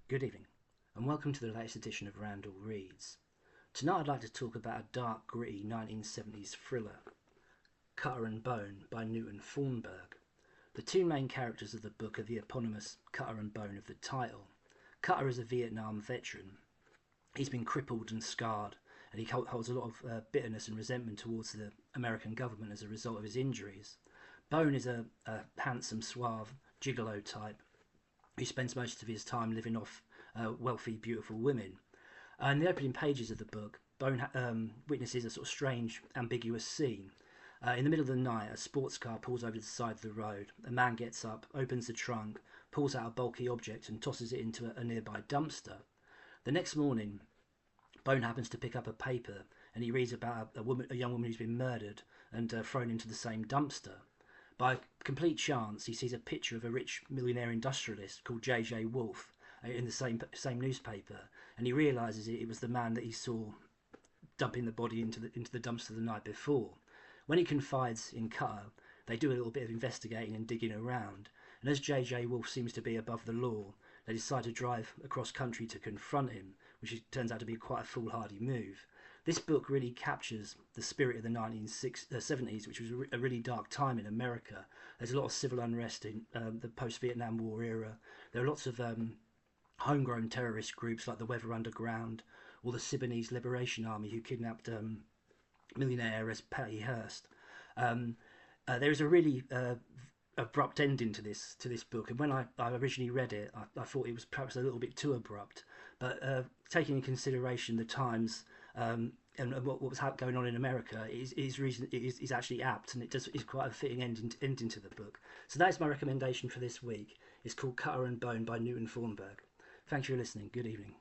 Good evening, and welcome to the latest edition of Randall Reads. Tonight I'd like to talk about a dark, gritty 1970s thriller, Cutter and Bone by Newton Thornburg. The two main characters of the book are the eponymous Cutter and Bone of the title. Cutter is a Vietnam veteran. He's been crippled and scarred, and he holds a lot of bitterness and resentment towards the American government as a result of his injuries. Bone is a handsome, suave, gigolo type who spends most of his time living off wealthy, beautiful women. In the opening pages of the book, Bone witnesses a sort of strange, ambiguous scene. In the middle of the night, a sports car pulls over to the side of the road. A man gets up, opens the trunk, pulls out a bulky object and tosses it into a nearby dumpster. The next morning, Bone happens to pick up a paper and he reads about a young woman who's been murdered and thrown into the same dumpster. By complete chance, he sees a picture of a rich millionaire industrialist called J.J. Wolfe in the same newspaper, and he realises it was the man that he saw dumping the body into the dumpster the night before. When he confides in Cutter, they do a little bit of investigating and digging around, and as J.J. Wolfe seems to be above the law, they decide to drive across country to confront him, which turns out to be quite a foolhardy move. This book really captures the spirit of the 1970s, which was a really dark time in America. There's a lot of civil unrest in the post-Vietnam War era. There are lots of homegrown terrorist groups like the Weather Underground or the Siboney's Liberation Army who kidnapped millionaire heiress Patty Hearst. There is a really abrupt ending to this book, and when I originally read it, I thought it was perhaps a little bit too abrupt. But taking into consideration the times and what was going on in America, is actually apt, and is quite a fitting ending to the book. So that is my recommendation for this week. It's called Cutter and Bone by Newton Thornburg. Thanks for listening. Good evening.